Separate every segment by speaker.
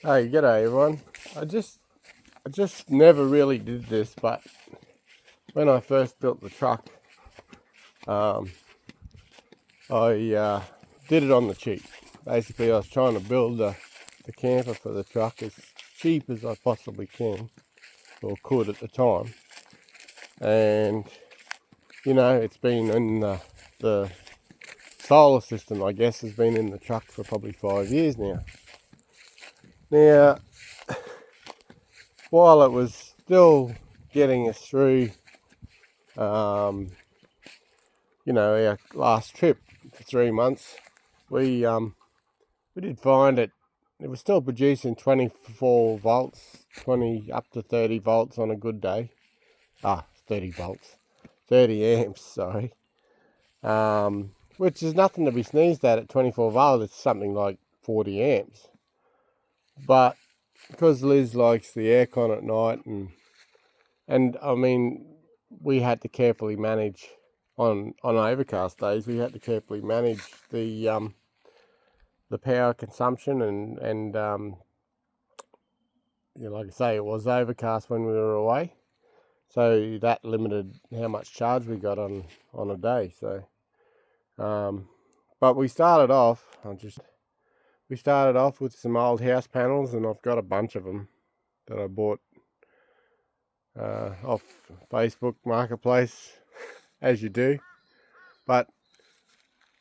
Speaker 1: Hey, g'day everyone. I just never really did this, but when I first built the truck, I did it on the cheap. Basically, I was trying to build the camper for the truck as cheap as I possibly can, or could at the time. And, it's been in the solar system, I guess, has been in the truck for probably 5 years now. Now, while it was still getting us through our last trip for 3 months, we did find it was still producing 24 volts, 20 up to 30 volts on a good day. 30 volts, 30 amps, sorry. Which is nothing to be sneezed at 24 volts. It's something like 40 amps. But because Liz likes the aircon at night, and I mean, we had to carefully manage on overcast days. We had to carefully manage the power consumption, and like I say, it was overcast when we were away, so that limited how much charge we got on a day. So, but we started off with some old house panels, and I've got a bunch of them that I bought off Facebook Marketplace, as you do. But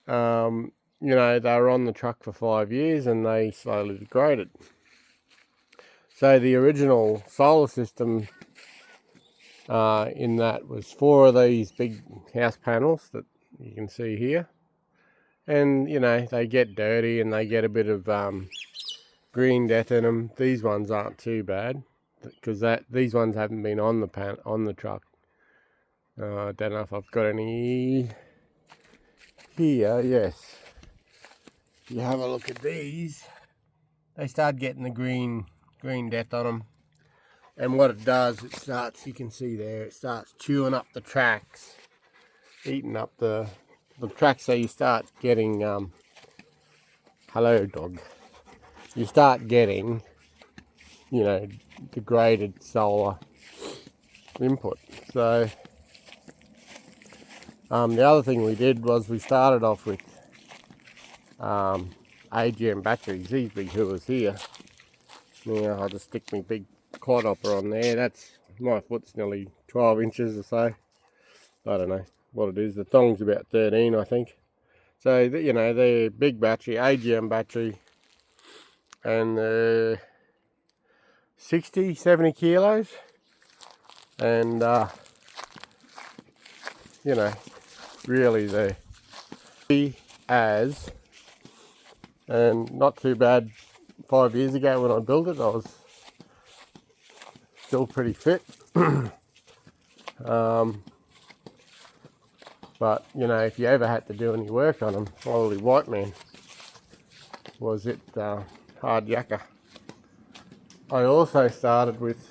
Speaker 1: they were on the truck for 5 years, and they slowly degraded. So the original solar system in that was 4 of these big house panels that you can see here. And, they get dirty and they get a bit of green death in them. These ones aren't too bad because these ones haven't been on the truck. I don't know if I've got any here. Yes. If you have a look at these, they start getting the green death on them. And what it does, you can see there, it starts chewing up the tracks, eating up the tracks, so you start getting, hello dog, you start getting, degraded solar input. So, the other thing we did was we started off with AGM batteries, these big hooers here. Now I'll just stick my big quad hopper on there. My foot's nearly 12 inches or so. I don't know what it is. The thong's about 13, I think. So, they're big battery, AGM battery, and 60, 70 kilos. And, really they're and not too bad. 5 years ago when I built it, I was still pretty fit. But, if you ever had to do any work on them, Holy White Man, was it hard yakka. I also started with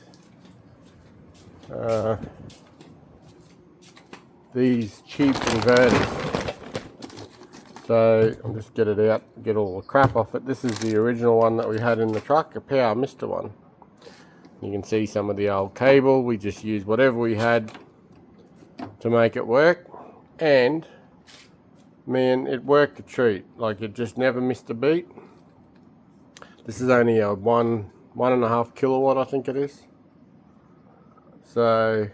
Speaker 1: these cheap inverters. So I'll just get it out, get all the crap off it. This is the original one that we had in the truck, a Power Mister one. You can see some of the old cable. We just used whatever we had to make it work. And, man, it worked a treat. Like, it just never missed a beat. This is only a 1.5 kilowatt, I think it is. So,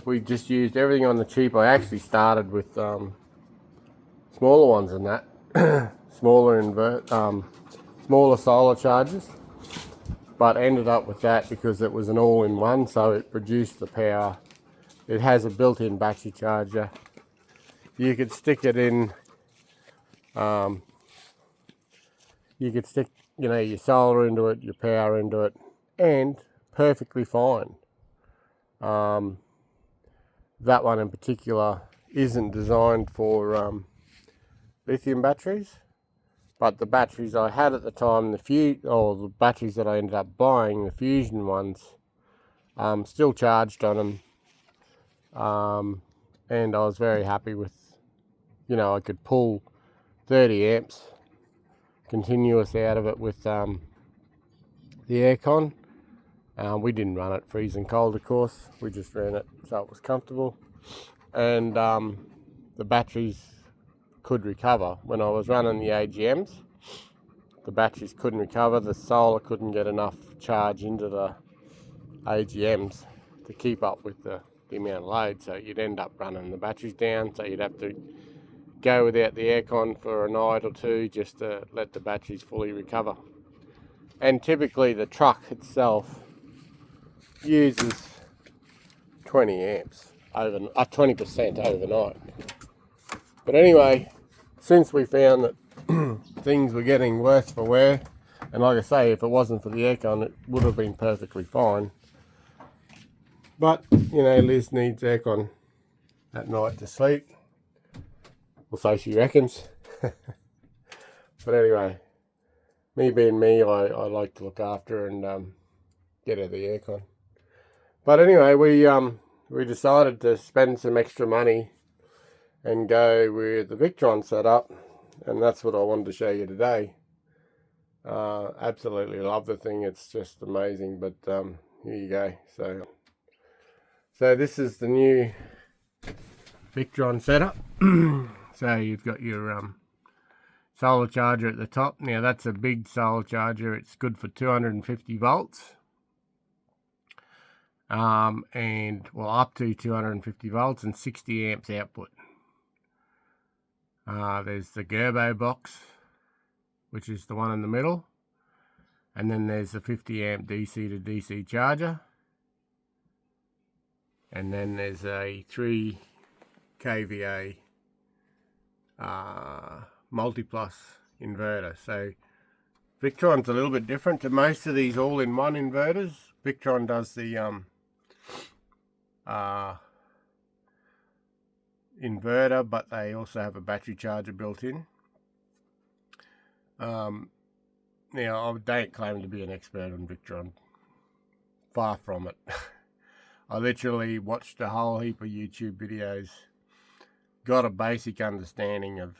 Speaker 1: we just used everything on the cheap. I actually started with smaller ones than that. smaller solar chargers. But ended up with that because it was an all-in-one, so it produced the power. It has a built-in battery charger. You could stick it in, you could stick, your solar into it, your power into it, and perfectly fine. That one in particular isn't designed for lithium batteries, but the batteries I had at the time, the batteries that I ended up buying, the Fusion ones, still charged on them, and I was very happy with, I could pull 30 amps continuous out of it with the aircon. We didn't run it freezing cold, of course. We just ran it so it was comfortable. And the batteries could recover. When I was running the AGMs, the batteries couldn't recover. The solar couldn't get enough charge into the AGMs to keep up with the amount of load. So you'd end up running the batteries down. So you'd have to go without the aircon for a night or two just to let the batteries fully recover. And typically the truck itself uses 20 amps, 20% overnight. But anyway, since we found that things were getting worse for wear, and like I say, if it wasn't for the aircon, it would have been perfectly fine. But, you know, Liz needs aircon at night to sleep. Or so she reckons. But anyway, me being me, I like to look after her and get her the aircon. But anyway, we decided to spend some extra money and go with the Victron setup, and that's what I wanted to show you today. Absolutely love the thing, it's just amazing. But here you go. So this is the new Victron setup. So you've got your solar charger at the top. Now that's a big solar charger. It's good for 250 volts. And well, up to 250 volts and 60 amps output. There's the Gerbo box, which is the one in the middle. And then there's the 50 amp DC to DC charger. And then there's a 3 kVA multiplus inverter. So Victron's a little bit different to most of these all-in-one inverters. Victron does the inverter, but they also have a battery charger built in. Now, I don't claim to be an expert on Victron. Far from it. I literally watched a whole heap of YouTube videos, got a basic understanding of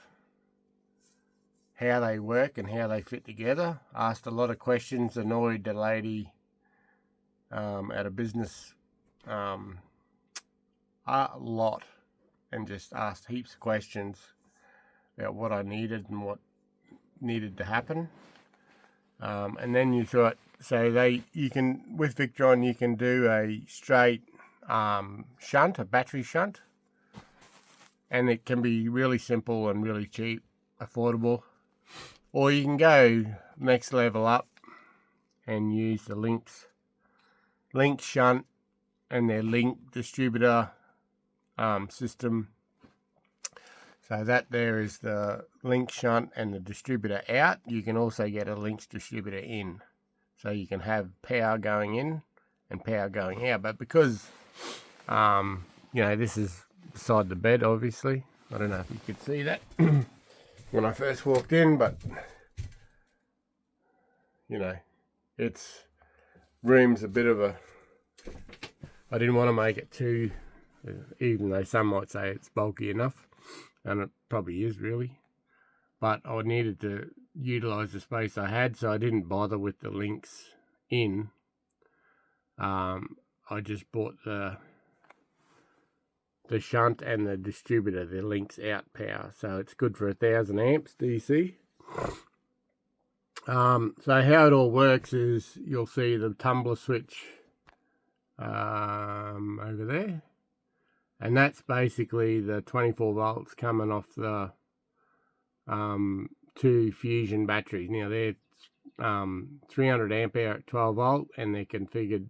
Speaker 1: how they work and how they fit together, asked a lot of questions, annoyed the lady at a business a lot, and just asked heaps of questions about what I needed and what needed to happen. And then you thought, you can, with Victron, you can do a straight shunt, a battery shunt, and it can be really simple and really cheap, affordable. Or you can go next level up and use the Lynx shunt and their Link distributor system. So that there is the Link shunt and the distributor out. You can also get a Lynx distributor in. So you can have power going in and power going out. But because, you know, this is beside the bed, obviously. I don't know if you could see that when I first walked in, but, you know, room's a bit of a, I didn't want to make it too, even though some might say it's bulky enough, and it probably is really. But I needed to utilise the space I had, so I didn't bother with the Lynx in. I just bought the shunt and the distributor, the Lynx out power. So it's good for 1000 amps DC. So how it all works is you'll see the tumbler switch over there. And that's basically the 24 volts coming off the two Fusion batteries. Now they're 300 amp hour at 12 volt, and they're configured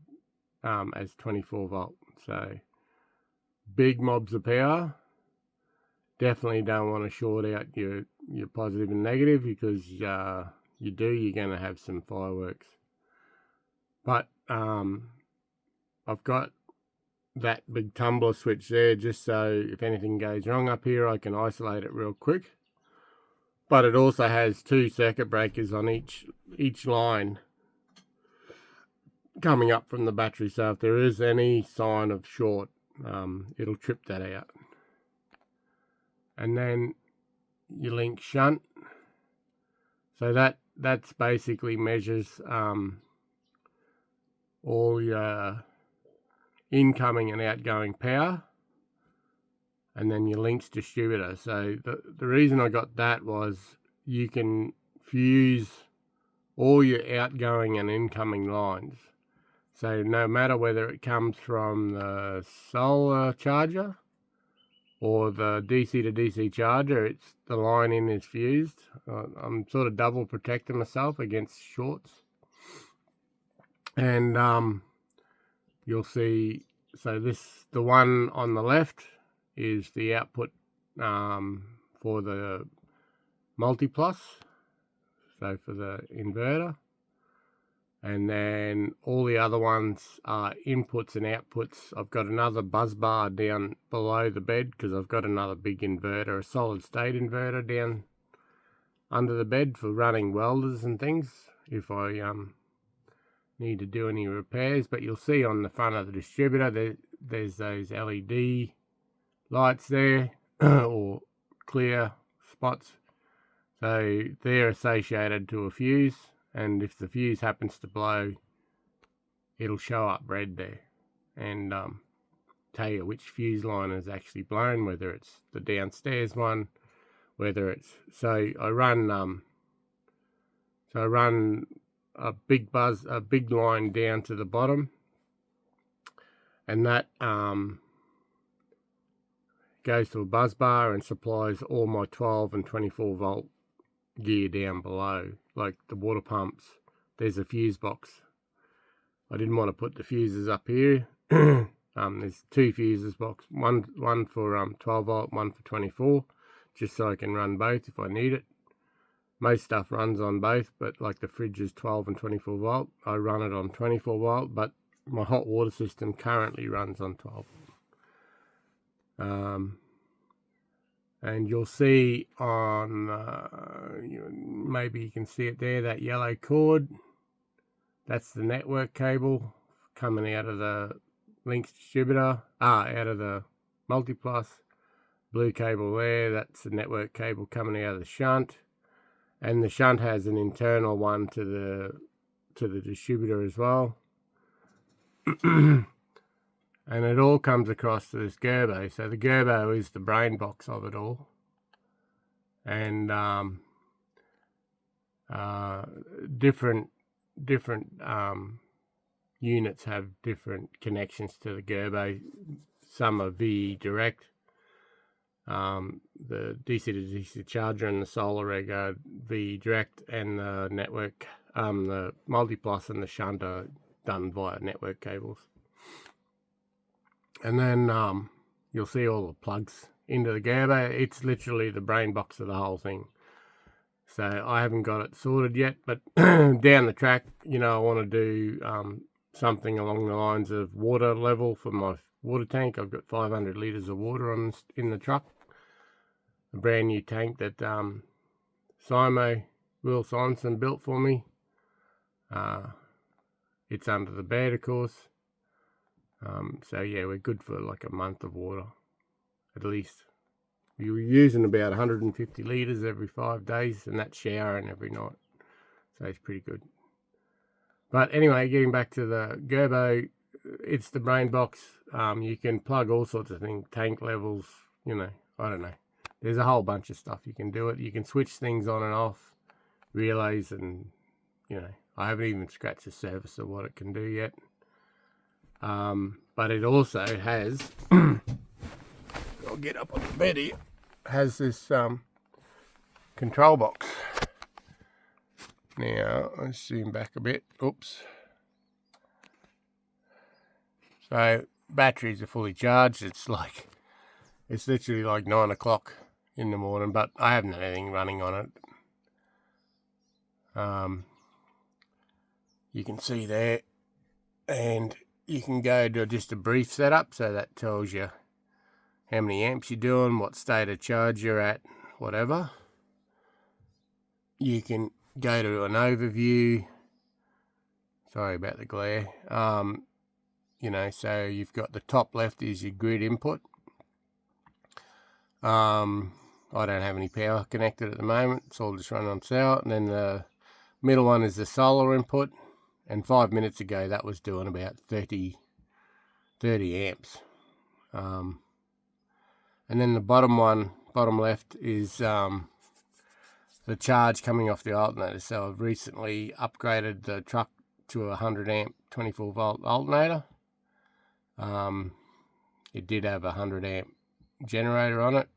Speaker 1: as 24 volt. So big mobs of power. Definitely don't want to short out your positive and negative, because you're going to have some fireworks. But I've got that big tumbler switch there just so if anything goes wrong up here, I can isolate it real quick. But it also has 2 circuit breakers on each line coming up from the battery. So if there is any sign of short, it'll trip that out. And then your Link shunt. So that's basically measures all your incoming and outgoing power, and then your links distributor. So the reason I got that was you can fuse all your outgoing and incoming lines. So no matter whether it comes from the solar charger or the DC to DC charger, it's the line in is fused. I'm sort of double protecting myself against shorts. And you'll see, so the one on the left is the output for the multiplus, so for the inverter. And then all the other ones are inputs and outputs. I've got another buzz bar down below the bed because I've got another big inverter, a solid state inverter down under the bed for running welders and things if I need to do any repairs. But you'll see on the front of the distributor there's those LED lights there or clear spots. So they're associated to a fuse. And if the fuse happens to blow, it'll show up red there and tell you which fuse line is actually blown, whether it's the downstairs one, whether it's, so I run a big line down to the bottom, and that goes to a buzz bar and supplies all my 12 and 24 volt gear down below, like the water pumps. There's a fuse box. I didn't want to put the fuses up here. There's two fuses box, one for 12 volt, one for 24, just so I can run both if I need it. Most stuff runs on both, but like the fridge is 12 and 24 volt. I run it on 24 volt, but my hot water system currently runs on 12. And you'll see on, maybe you can see it there, that yellow cord. That's the network cable coming out of the links distributor, out of the multiplus. Blue cable there, that's the network cable coming out of the shunt. And the shunt has an internal one to the distributor as well. And it all comes across to this Gerbo. So the Gerbo is the brain box of it all. And different units have different connections to the Gerbo. Some are VE direct. The DC to DC charger and the solar reg are VE direct, and the network, the multiplus and the shunt are done via network cables. And then you'll see all the plugs into the Gerbo. It's literally the brain box of the whole thing. So I haven't got it sorted yet, but down the track, I want to do something along the lines of water level for my water tank. I've got 500 litres of water in the truck. A brand new tank that Simo, Will Simonson, built for me. It's under the bed, of course. So yeah, we're good for like a month of water, at least. We were using about 150 litres every 5 days, and that's showering every night. So it's pretty good. But anyway, getting back to the Gerbo, it's the brain box. You can plug all sorts of things, tank levels, I don't know. There's a whole bunch of stuff you can do it. You can switch things on and off, relays, and, I haven't even scratched the surface of what it can do yet. But it also has, I'll get up on the bed here, has this control box. Now, let's zoom back a bit. Oops. So, batteries are fully charged. It's literally like 9 o'clock in the morning, but I haven't had anything running on it. You can see there, and you can go to just a brief setup, so that tells you how many amps you're doing, what state of charge you're at, whatever. You can go to an overview. Sorry about the glare. So you've got the top left is your grid input. I don't have any power connected at the moment. It's all just running on solar. And then the middle one is the solar input. and 5 minutes ago that was doing about 30 amps. And then the bottom left is the charge coming off the alternator. So I've recently upgraded the truck to a 100 amp 24 volt alternator. It did have a 100 amp generator on it,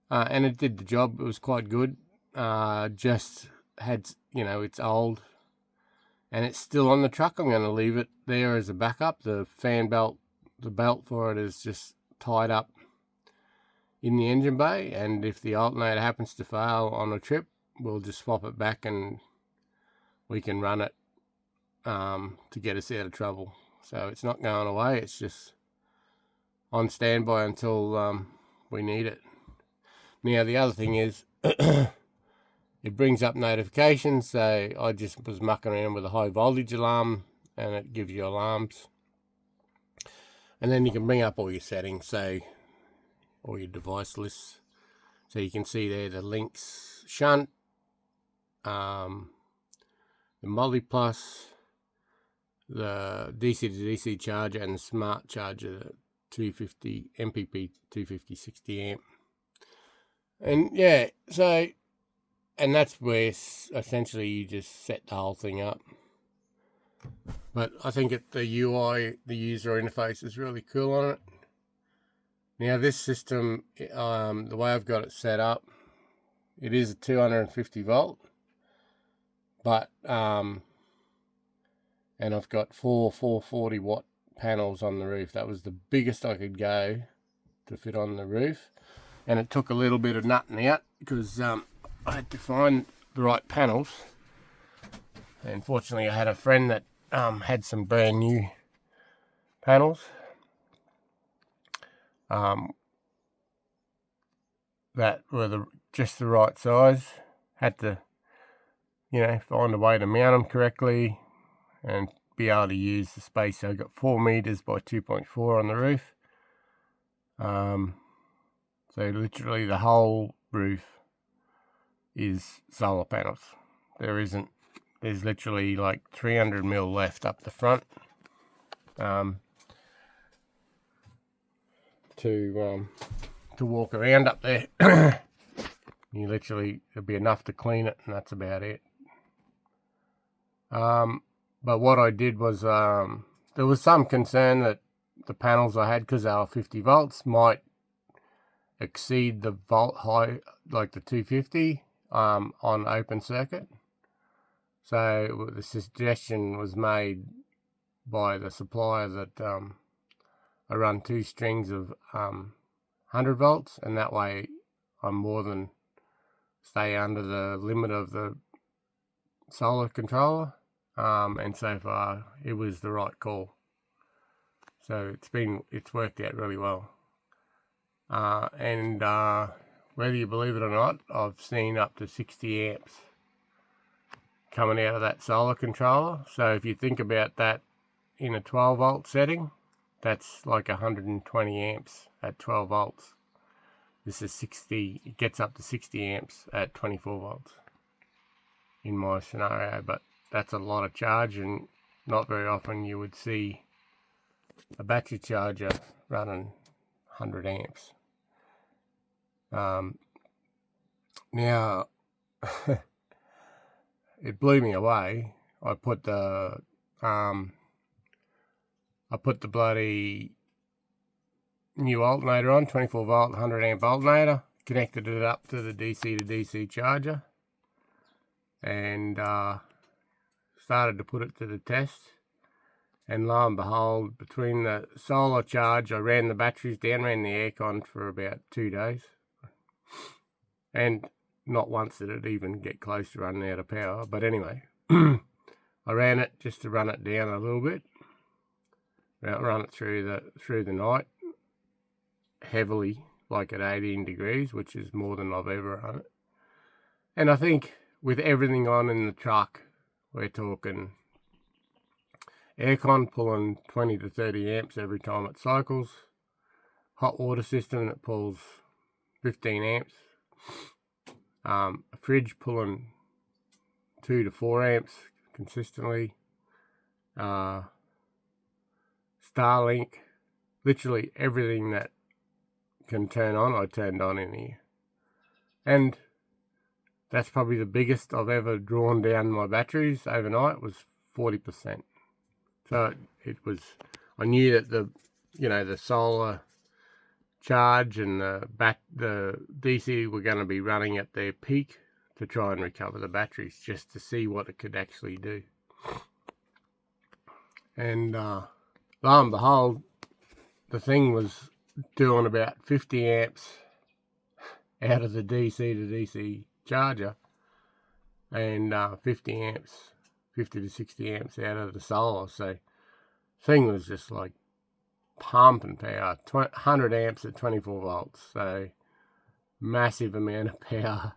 Speaker 1: and it did the job. It was quite good. Just had, it's old and it's still on the truck. I'm going to leave it there as a backup. The fan belt, the belt for it is just tied up in the engine bay, and if the alternator happens to fail on a trip, we'll just swap it back and we can run it to get us out of trouble. So it's not going away, it's just on standby until we need it. Now the other thing is it brings up notifications. So I just was mucking around with a high voltage alarm, and it gives you alarms. And then you can bring up all your settings, so all your device lists. So you can see there the Lynx shunt, the MultiPlus, the DC to DC charger, and the smart charger, the 250 MPP 250 60 amp. And yeah, so, and that's where essentially you just set the whole thing up. But I think the UI, the user interface, is really cool on it. Now this system, the way I've got it set up, it is a 250 volt, but and I've got four 440 watt panels on the roof. That was the biggest I could go to fit on the roof, and it took a little bit of nutting out because I had to find the right panels. And fortunately I had a friend that had some brand new panels that were just the right size. Had to, find a way to mount them correctly and be able to use the space. So I got 4 meters by 2.4 on the roof. So literally the whole roof is solar panels. There's literally like 300 mil left up the front to walk around up there. You literally, it'll be enough to clean it, and that's about it. But what I did was, there was some concern that the panels I had, because they were 50 volts, might exceed the volt high, like the 250 on open circuit. So the suggestion was made by the supplier that I run 2 strings of 100 volts, and that way I'm more than stay under the limit of the solar controller. And so far it was the right call. So it's worked out really well. And whether you believe it or not, I've seen up to 60 amps coming out of that solar controller. So if you think about that in a 12 volt setting, that's like 120 amps at 12 volts. This is 60, it gets up to 60 amps at 24 volts in my scenario, but that's a lot of charge, and not very often you would see a battery charger running 100 amps. Now, it blew me away. I put the bloody new alternator on, 24 volt, 100 amp alternator, connected it up to the DC to DC charger, and started to put it to the test. And lo and behold, between the solar charge, I ran the batteries down, ran the aircon for about 2 days, and not once did it even get close to running out of power. But anyway, I ran it just to run it down a little bit, run it through the night heavily, like at 18 degrees, which is more than I've ever run it. And I think with everything on in the truck, we're talking aircon pulling 20 to 30 amps every time it cycles, hot water system that pulls 15 amps, a fridge pulling 2 to 4 amps consistently, Starlink, literally everything that can turn on, I turned on in here. And that's probably the biggest I've ever drawn down my batteries overnight, was 40%. So it was, I knew that the solar charge and the DC were going to be running at their peak to try and recover the batteries, just to see what it could actually do. And lo and behold, the thing was doing about 50 amps out of the DC to DC charger, and 50 to 60 amps out of the solar. So thing was just like pumping power, 100 amps at 24 volts. So massive amount of power.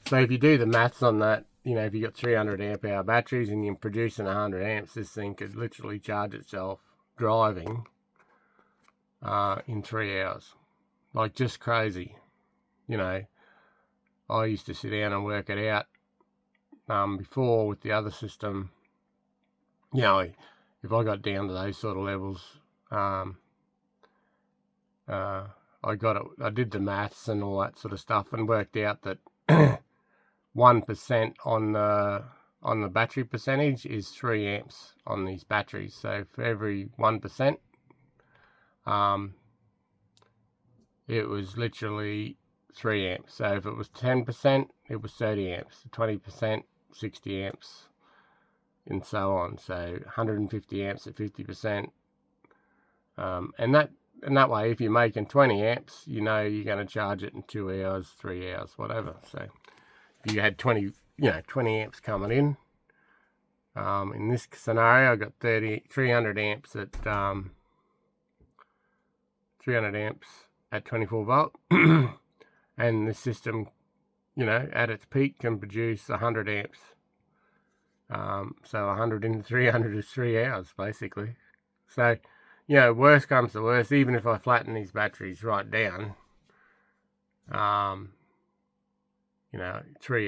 Speaker 1: So if you do the maths on that, if you got 300 amp hour batteries and you're producing 100 amps, this thing could literally charge itself driving in 3 hours. Like, just crazy. I used to sit down and work it out before with the other system. If I got down to those sort of levels, I did the maths and all that sort of stuff, and worked out that 1% on the battery percentage is 3 amps on these batteries. So for every 1%, it was literally 3 amps. So if it was 10%, it was 30 amps. 20%, 60 amps, and so on. So 150 amps at 50%. And that way, if you're making 20 amps, you're going to charge it in 2 hours, 3 hours, whatever. So if you had 20 amps coming in this scenario, I got 300 amps at 24 volt, and this system, at its peak can produce 100 amps. So 100 into 300 is 3 hours, basically. So, worst comes to worst, even if I flatten these batteries right down, 3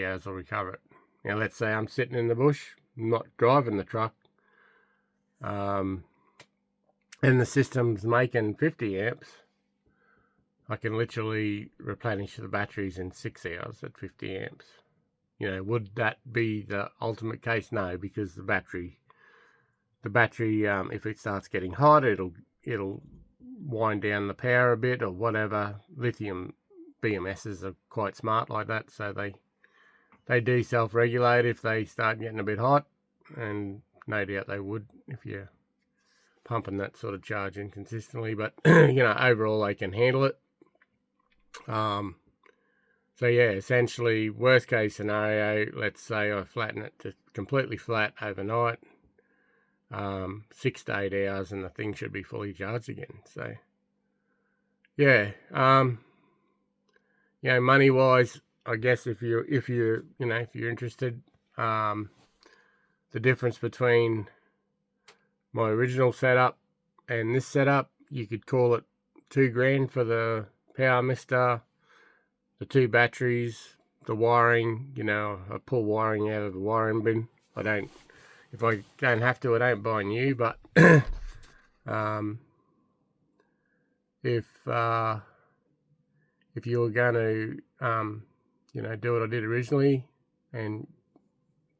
Speaker 1: hours will recover it. Now, let's say I'm sitting in the bush, not driving the truck, and the system's making 50 amps. I can literally replenish the batteries in 6 hours at 50 amps. Would that be the ultimate case? No, because the battery, if it starts getting hot, it'll wind down the power a bit or whatever. Lithium BMSs are quite smart like that, so they do self-regulate if they start getting a bit hot, and no doubt they would if you're pumping that sort of charge in consistently. But overall they can handle it. So yeah, essentially, worst case scenario, let's say I flatten it to completely flat overnight, 6 to 8 hours, and the thing should be fully charged again. So yeah, money wise, I guess if you're interested, the difference between my original setup and this setup, you could call it $2,000 for the power mister, the 2 batteries, the wiring. I pull wiring out of the wiring bin. If I don't have to, I don't buy new, but if you're going to do what I did originally and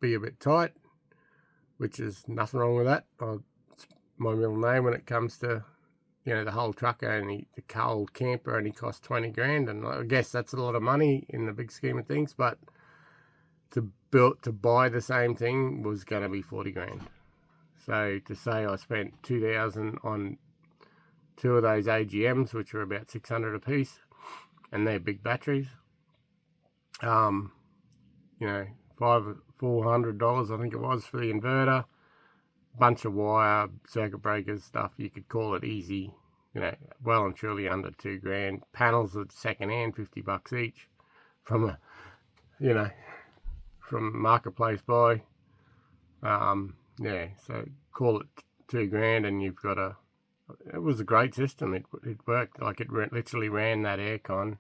Speaker 1: be a bit tight, which is nothing wrong with that. It's my middle name when it comes to the whole truck. The cold camper only cost $20,000, and I guess that's a lot of money in the big scheme of things, but to buy the same thing was going to be $40,000. So to say I spent $2,000 on 2 of those AGMs, which are about $600 a piece, and they're big batteries, $400 I think it was for the inverter, bunch of wire, circuit breakers, stuff. You could call it easy, well and truly under $2,000. Panels are second hand, $50 each from from marketplace buy. So call it $2,000, and you've got it was a great system. It worked. Like, it literally ran that aircon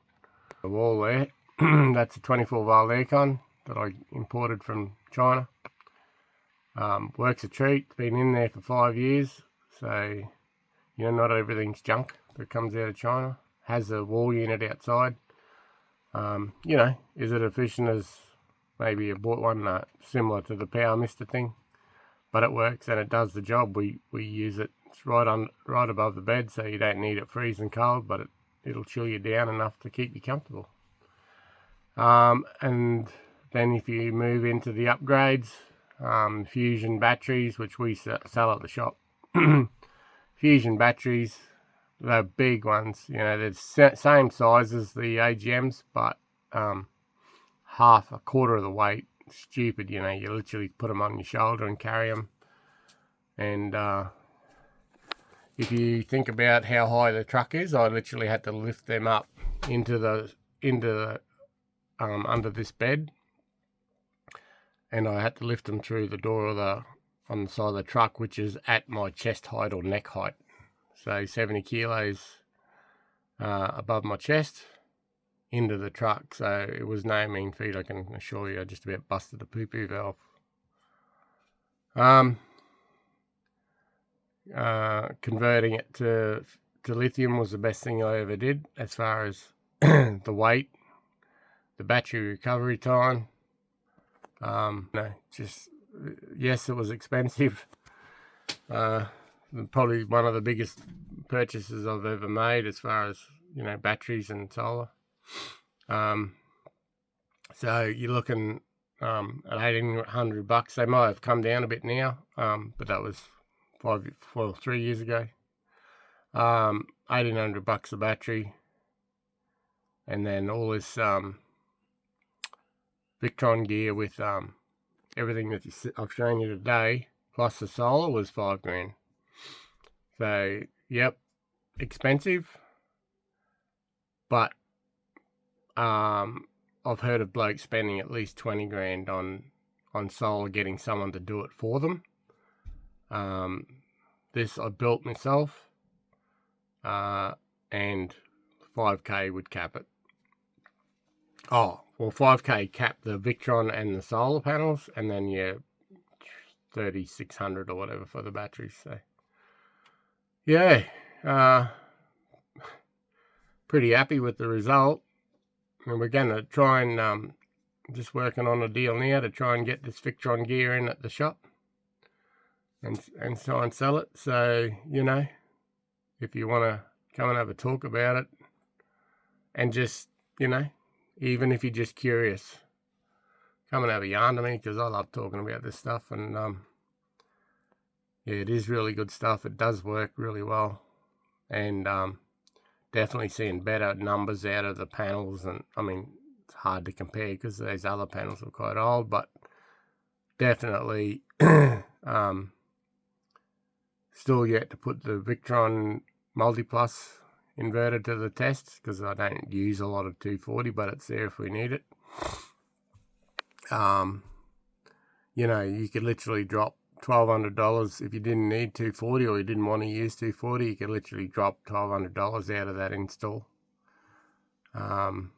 Speaker 1: the wall there. That's a 24 volt aircon that I imported from China. Works a treat. It's been in there for 5 years, so you know, not everything's junk that comes out of China. Has a wall unit outside. You know, is it efficient as maybe you bought one similar to the Power Mister thing? But it works and it does the job. We use it. It's right above the bed, so you don't need it freezing cold, but it'll chill you down enough to keep you comfortable. And then if you move into the upgrades, Fusion batteries, which we sell at the shop. Fusion batteries, they're big ones. You know, they're the same size as the AGMs, but a quarter of the weight. Stupid, you know. You literally put them on your shoulder and carry them. And if you think about how high the truck is, I literally had to lift them up into the under this bed, and I had to lift them through the door of on the side of the truck, which is at my chest height or neck height, so 70 kilos above my chest into the truck. So it was no mean feat, I can assure you. I just about busted the poo-poo valve. Converting it to lithium was the best thing I ever did, as far as the weight, the battery recovery time. Yes, it was expensive. Probably one of the biggest purchases I've ever made, as far as, you know, batteries and solar. So you're looking at $1,800. They might have come down a bit now, but that was 3 years ago. $1,800 a battery, and then all this Victron gear with everything that I've shown you today, plus the solar, was $5,000. So yep, expensive, but I've heard of blokes spending at least $20,000 on solar, getting someone to do it for them. This I built myself, and 5K would cap it. Oh, well, 5K capped the Victron and the solar panels, and then yeah, 3,600 or whatever for the batteries. So yeah, pretty happy with the result. And we're going to try and just working on a deal now to try and get this Victron gear in at the shop and try and sell it. So, you know, if you want to come and have a talk about it, and just, you know, even if you're just curious, come and have a yarn to me, because I love talking about this stuff. And yeah, it is really good stuff. It does work really well, and definitely seeing better numbers out of the panels. And I mean, it's hard to compare because those other panels are quite old, but definitely still yet to put the Victron Multiplus inverter to the test, because I don't use a lot of 240, but it's there if we need it. You know, you could literally drop $1,200 if you didn't need 240, or you didn't want to use 240. You could literally drop $1,200 out of that install. You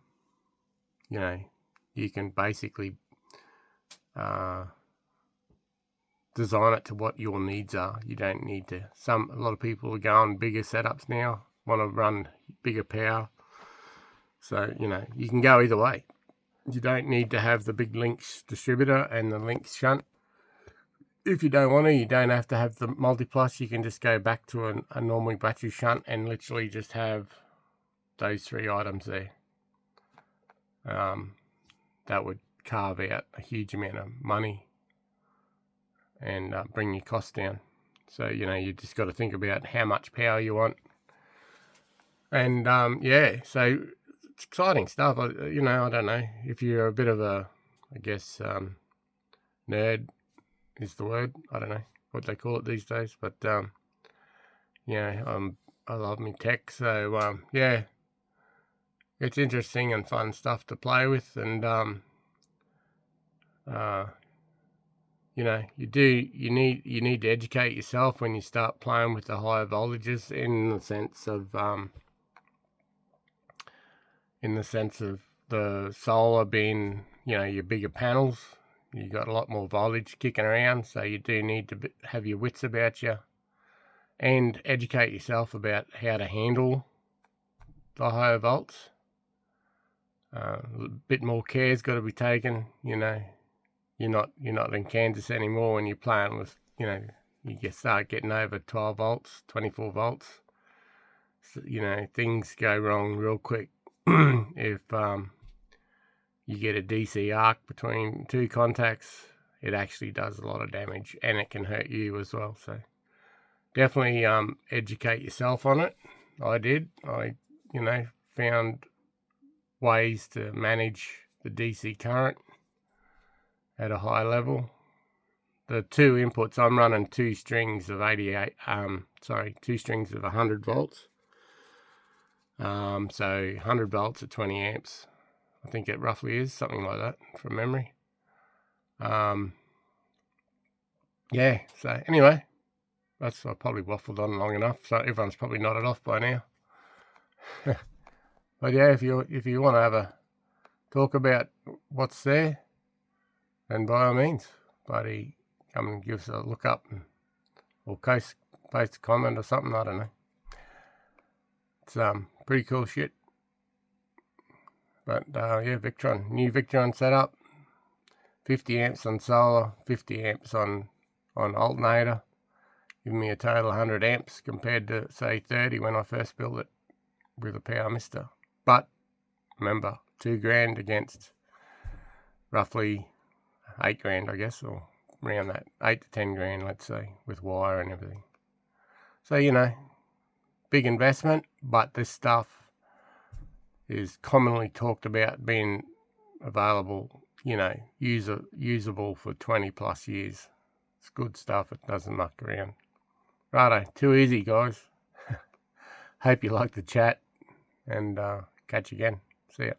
Speaker 1: know, you can basically design it to what your needs are. You don't need to. A lot of people are going bigger setups now, want to run bigger power. So, you know, you can go either way. You don't need to have the big Lynx distributor and the Lynx shunt. If you don't want to, you don't have to have the Multiplus. You can just go back to a normal battery shunt and literally just have those 3 items there. That would carve out a huge amount of money and bring your costs down. So, you know, you just got to think about how much power you want. And yeah, so it's exciting stuff. You know, I don't know if you're a bit of a, I guess, nerd is the word. I don't know what they call it these days, but yeah, I love me tech. So yeah, it's interesting and fun stuff to play with. And you know, you need to educate yourself when you start playing with the higher voltages, in the sense of the solar being, you know, your bigger panels. you got a lot more voltage kicking around, so you do need to have your wits about you and educate yourself about how to handle the higher volts. A bit more care's got to be taken. You know, you're not in Kansas anymore when you're playing with, you know, you start getting over 12 volts, 24 volts. So, you know, things go wrong real quick if you get a DC arc between two contacts. It actually does a lot of damage, and it can hurt you as well. So definitely educate yourself on it. I did. I, you know, found ways to manage the DC current at a high level. The two inputs, I'm running two strings of 2 strings of 100 volts. So 100 volts at 20 amps. I think it roughly is something like that from memory. Yeah, so anyway, I probably waffled on long enough, so everyone's probably nodded off by now. But yeah, if you want to have a talk about what's there, then by all means, buddy, come and give us a look up, or post a comment or something. I don't know. It's pretty cool shit. But yeah, Victron, new Victron setup, 50 amps on solar, 50 amps on alternator, giving me a total 100 amps compared to say 30 when I first built it with a Power Mister. But remember, $2,000 against roughly $8,000, I guess, or around that, 8 to 10 grand, let's say, with wire and everything. So, you know, big investment, but this stuff is commonly talked about being available, you know, usable for 20 plus years. It's good stuff. It doesn't muck around. Righto, too easy, guys. Hope you like the chat, and catch you again. See ya.